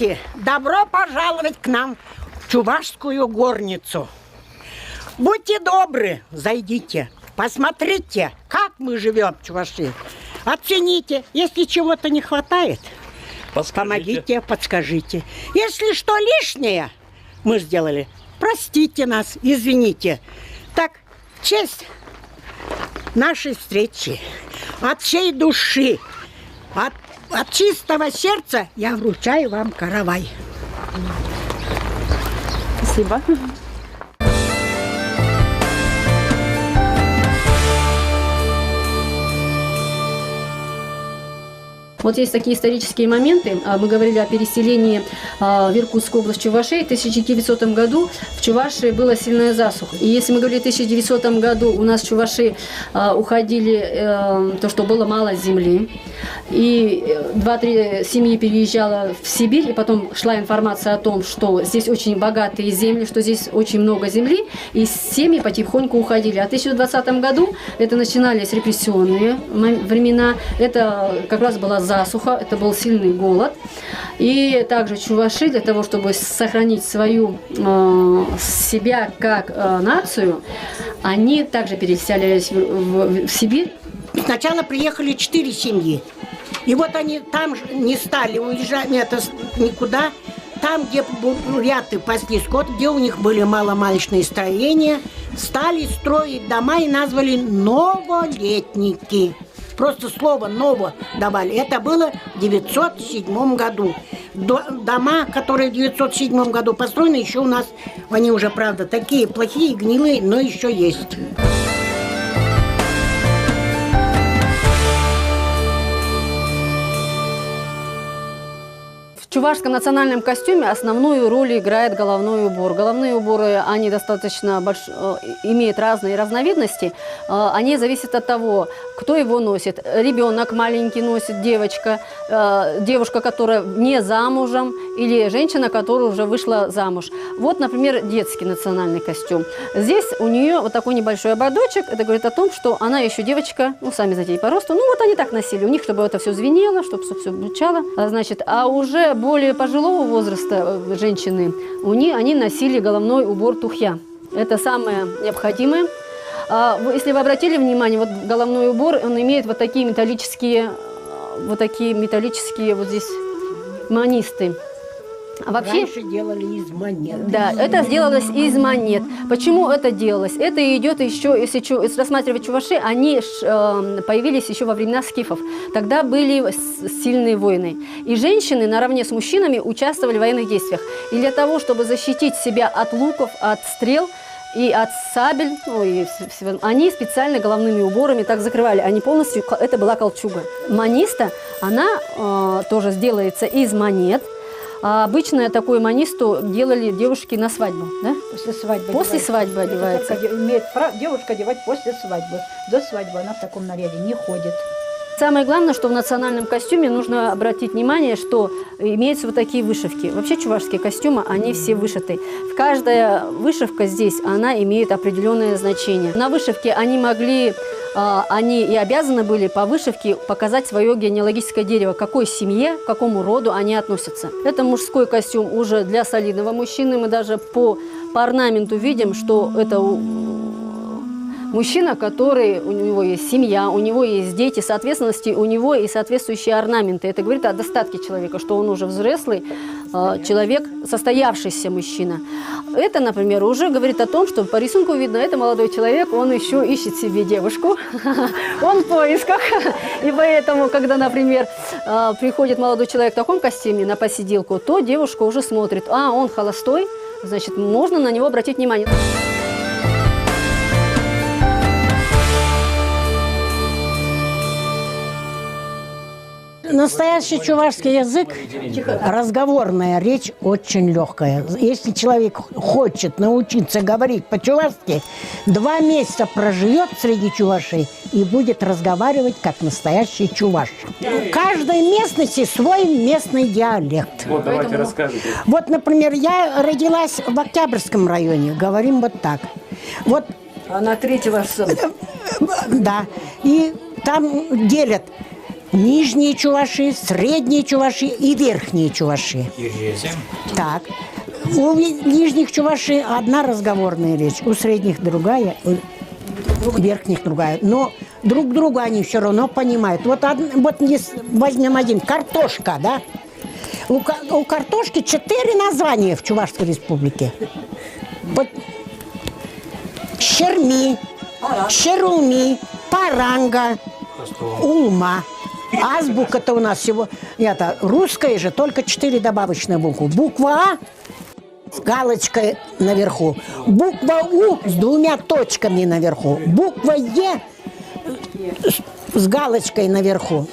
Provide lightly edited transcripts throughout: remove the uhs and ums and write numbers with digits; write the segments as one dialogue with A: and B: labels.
A: Здравствуйте! Добро пожаловать к нам в Чувашскую горницу. Будьте добры, зайдите, посмотрите, как мы живем в Чувашии. Оцените, если чего-то не хватает, помогите, подскажите. Если что лишнее мы сделали, простите нас, извините. Так, в честь нашей встречи, от всей души, от чистого сердца я вручаю вам каравай.
B: Спасибо. Вот есть такие исторические моменты. Мы говорили о переселении в Иркутскую область Чувашии. В 1900 году в Чувашии была сильная засуха. И если мы говорили в 1900 году, у нас в Чувашии уходили то, что было мало земли. И 2-3 семьи переезжало в Сибирь, и потом шла информация о том, что здесь очень богатые земли, что здесь очень много земли, и семьи потихоньку уходили. А в 2020 году это начинались репрессионные времена, это как раз была засуха, это был сильный голод. И также чуваши для того, чтобы сохранить себя как нацию, они также переселялись в Сибирь.
A: Сначала приехали 4 семьи. И вот они там не стали уезжать никуда. Там, где буряты пасли скот, где у них были маломальчные строения, стали строить дома и назвали новолетники. Просто слово «ново» давали. Это было в 907 году. Дома, которые в 907 году построены, еще у нас, они уже, правда, такие плохие, гнилые, но еще есть.
B: В чувашском национальном костюме основную роль играет головной убор. Головные уборы, они достаточно имеют разные разновидности. Они зависят от того, кто его носит. Ребенок маленький носит, девочка, которая не замужем, или женщина, которая уже вышла замуж. Вот, например, детский национальный костюм. Здесь у нее вот такой небольшой ободочек. Это говорит о том, что она еще девочка, сами знаете, по росту. Вот они так носили. У них, чтобы это все звенело, чтобы все звучало. Значит, а уже более пожилого возраста женщины, они носили головной убор тухья. Это самое необходимое. Если вы обратили внимание, вот головной убор, он имеет вот такие металлические вот здесь манисты. А вообще,
A: раньше делали из монет.
B: Да, это сделалось из монет. Почему это делалось? Это идет еще, если рассматривать чуваши, они появились еще во времена скифов. Тогда были сильные войны. И женщины наравне с мужчинами участвовали в военных действиях. И для того, чтобы защитить себя от луков, от стрел и от сабель, они специально головными уборами так закрывали. Они полностью, это была кольчуга. Маниста, она тоже сделается из монет. А обычно такую манисту делали девушки на свадьбу, да?
C: После свадьбы.
B: После свадьбы одевается.
C: Имеет право девушка одевать после свадьбы. До свадьбы она в таком наряде не ходит.
B: Самое главное, что в национальном костюме нужно обратить внимание, что имеются вот такие вышивки. Вообще чувашские костюмы, они все вышиты. Каждая вышивка здесь, она имеет определенное значение. На вышивке они и обязаны были по вышивке показать свое генеалогическое дерево, к какой семье, к какому роду они относятся. Это мужской костюм уже для солидного мужчины. Мы даже по орнаменту видим, что это мужчина, у него есть семья, у него есть дети, соответственно, у него и соответствующие орнаменты. Это говорит о достатке человека, что он уже взрослый человек, состоявшийся мужчина. Это, например, уже говорит о том, что по рисунку видно, это молодой человек, он еще ищет себе девушку, он в поисках. И поэтому, когда, например, приходит молодой человек в таком костюме на посиделку, то девушка уже смотрит, он холостой, значит, можно на него обратить внимание.
A: Настоящий чувашский язык, разговорная речь очень легкая. Если человек хочет научиться говорить по-чувашски, 2 месяца проживет среди чувашей и будет разговаривать как настоящий чуваш. У каждой местности свой местный диалект.
D: Вот, давайте расскажите.
A: Вот, например, я родилась в Октябрьском районе, говорим вот так. Вот.
C: А на 3-го...
A: Да, и там делят Нижние чуваши, средние чуваши и верхние чуваши. Так. У нижних чуваши одна разговорная речь, у средних другая, у верхних другая. Но друг друга они все равно понимают. Вот возьмем один, картошка, да? У картошки 4 названия в Чувашской республике. Щерми, щеруми, паранга, улма. Азбука-то у нас всего, это русская же, только 4 добавочные буквы. Буква А с галочкой наверху, буква У с 2 точками наверху, буква Е с галочкой наверху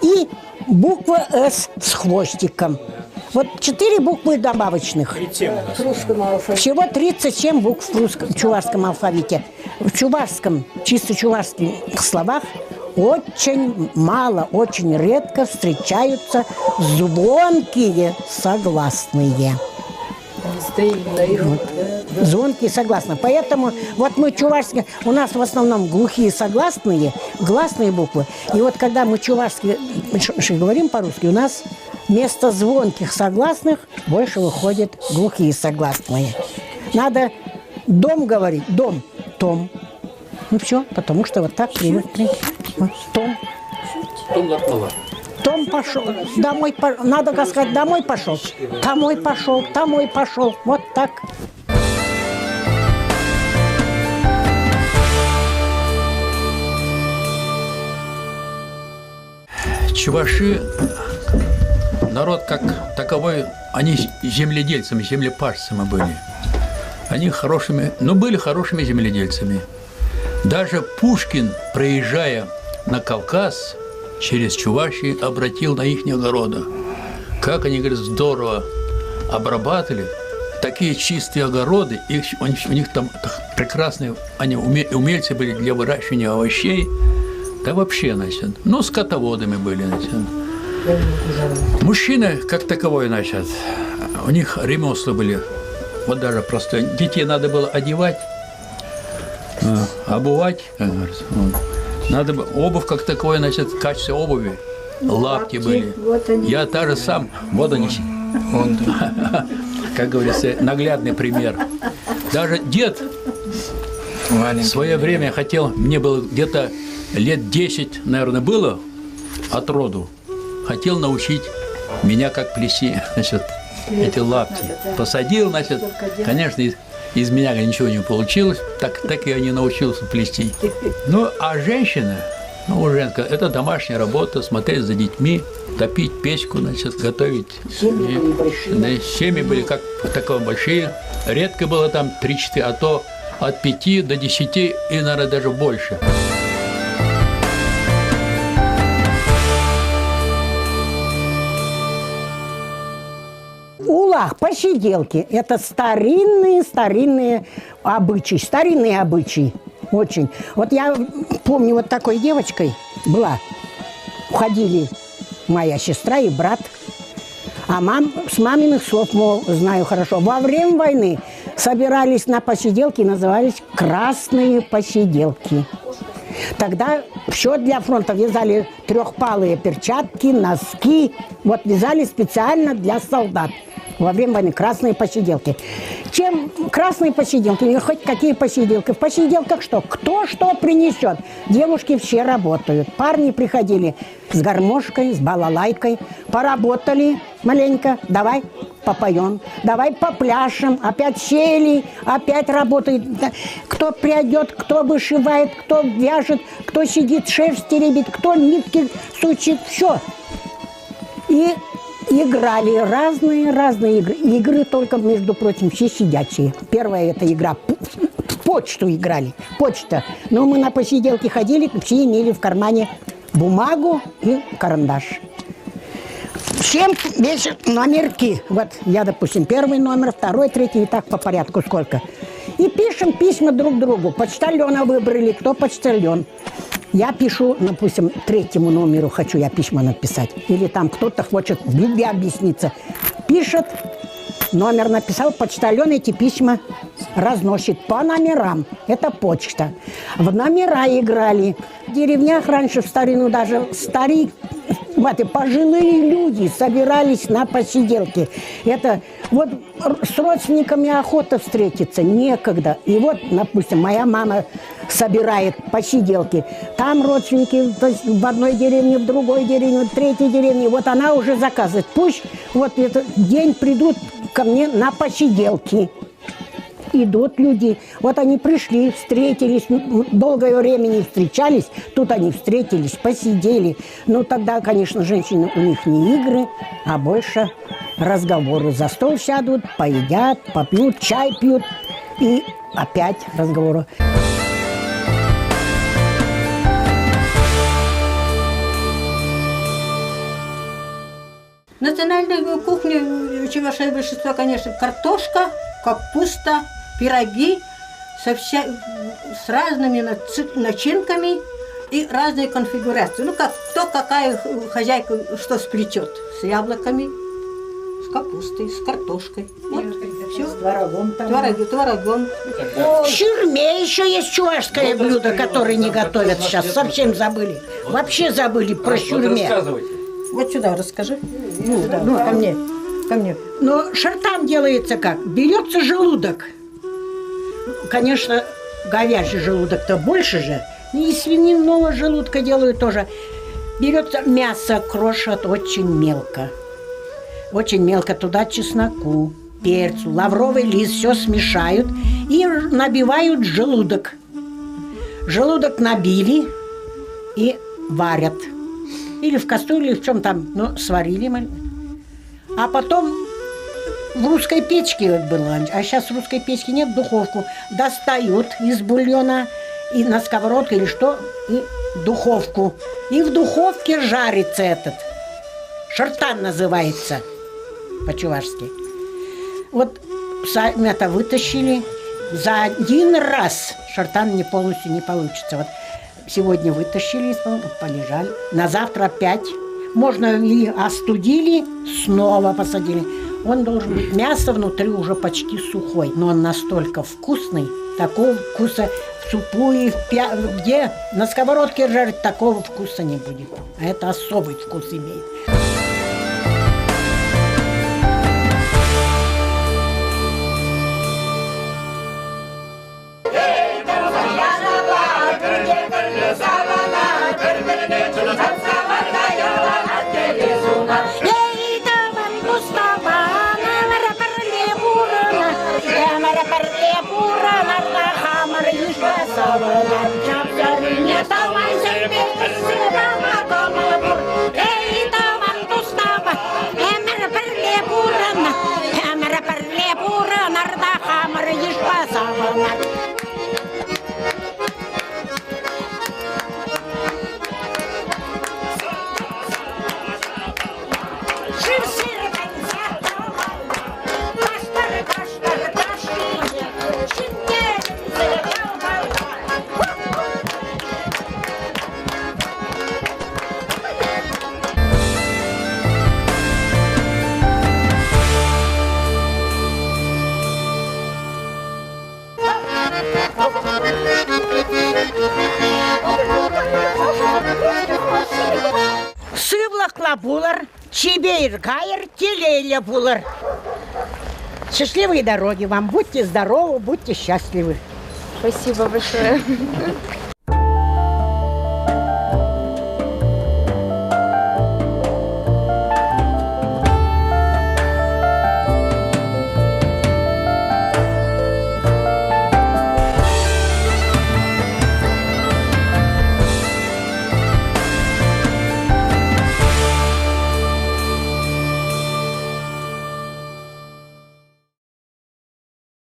A: и буква С с хвостиком. Вот 4 буквы добавочных. Всего 37 букв в чувашском алфавите. В чувашском, чисто чувашских словах очень мало, очень редко встречаются звонкие согласные. Вот. Звонкие согласные. Поэтому вот мы чувашские, у нас в основном глухие согласные, гласные буквы. И вот когда мы чувашские говорим по-русски, у нас вместо звонких согласных больше выходят глухие согласные. Надо дом говорить, дом, том. Ну все, потому что вот так привыкли. Вот, том. Том пошел, домой, надо сказать, домой пошел, домой пошел, домой пошел, вот так.
D: Чуваши, народ как таковой, они земледельцами, землепашцами были. Они хорошими, были хорошими земледельцами. Даже Пушкин, проезжая на Кавказ, через Чувашию обратил на их огороды. Как они, говорят, здорово обрабатывали. Такие чистые огороды, у них там прекрасные, они умельцы были для выращивания овощей. Да вообще, значит, скотоводами были, значит. Мужчины, как таковой, значит, у них ремесла были. Вот даже просто детей надо было одевать, обувать, как говорится. Надо бы обувь как такое, значит, качество обуви, лапти были. Вот я даже сам, вот они, как говорится, наглядный пример. Даже дед в свое время хотел, мне было где-то лет 10, наверное, было от роду, хотел научить меня как плести, значит, эти лапти. Посадил, значит, конечно, из меня ничего не получилось, так я не научился плести. А женщина, женская, это домашняя работа, смотреть за детьми, топить печку, значит, готовить. Семьи были как такие большие, редко было там 3-4, а то от 5 до 10 и, наверное, даже больше.
A: Улах, посиделки – это старинные обычаи, очень. Вот я помню, вот такой девочкой была, уходили моя сестра и брат, а с маминых слов, знаю хорошо, во время войны собирались на посиделки, назывались красные посиделки. Тогда все для фронта вязали трехпалые перчатки, носки, вот вязали специально для солдат. Во время войны красные посиделки. Чем красные посиделки, или хоть какие посиделки? В посиделках что? Кто что принесет? Девушки все работают. Парни приходили с гармошкой, с балалайкой, поработали маленько, давай попоем, давай попляшем, опять сели, опять работает. Кто придет, кто вышивает, кто вяжет, кто сидит, шерсть теребит, кто нитки сучит, все. И играли разные игры. Игры только, между прочим, все сидячие. Первая эта игра, в почту играли, почта. Но мы на посиделки ходили, все имели в кармане бумагу и карандаш. Всем весят номерки. Вот я, допустим, 1 номер, 2, 3, и так по порядку сколько. И пишем письма друг другу. Почтальона выбрали, кто почтальон. Я пишу, допустим, 3 номеру хочу я письма написать. Или там кто-то хочет в любви объясниться. Пишет номер написал, почтальон эти письма разносит по номерам. Это почта. В номера играли. В деревнях раньше, в старину, даже пожилые люди собирались на посиделки. Это вот с родственниками охота встретиться, некогда. И вот, допустим, моя мама собирает посиделки. Там родственники, то есть в одной деревне, в другой деревне, в третьей деревне. Вот она уже заказывает. Пусть вот этот день придут ко мне на посиделки. Идут люди. Вот они пришли, встретились, долгое время не встречались. Тут они встретились, посидели. Ну, тогда, конечно, женщины, у них не игры, а больше разговоры. За стол сядут, поедят, попьют, чай пьют. И опять разговоры.
C: Национальная кухня чувашское большинство, конечно, картошка, капуста, пироги с разными начинками и разные конфигурации. Ну, кто какая хозяйка что сплетет. С яблоками, с капустой, с картошкой. Вот, все. С творогом. Творогом.
A: В шурме еще есть чувашское блюдо, которое не готовят сейчас. Совсем забыли. Вообще забыли про шурме.
C: Вот сюда расскажи. Ну, ко мне.
A: Но шартан делается как? Берется желудок. Конечно, говяжий желудок-то больше же. И свиного желудка делают тоже. Берется мясо, крошат очень мелко. Очень мелко. Туда чесноку, перцу, лавровый лист. Все смешают и набивают желудок. Желудок набили и варят. Или в кастрюле, в чем там, ну, сварили. А потом в русской печке было, а сейчас в русской печки нет, духовку. Достают из бульона и на сковородку или что, и духовку. И в духовке жарится этот. Шартан называется по-чувашски. Вот сами это вытащили. За один раз шартан полностью не получится. Вот сегодня вытащили, полежали. На завтра опять. Можно и остудили, снова посадили. Он должен быть, мясо внутри уже почти сухой. Но он настолько вкусный. Такого вкуса в супу и где на сковородке жарить, такого вкуса не будет. А это особый вкус имеет. Сывлакла булар, чебейр гайер, телеля булар. Счастливые дороги вам. Будьте здоровы, будьте счастливы.
E: Спасибо большое.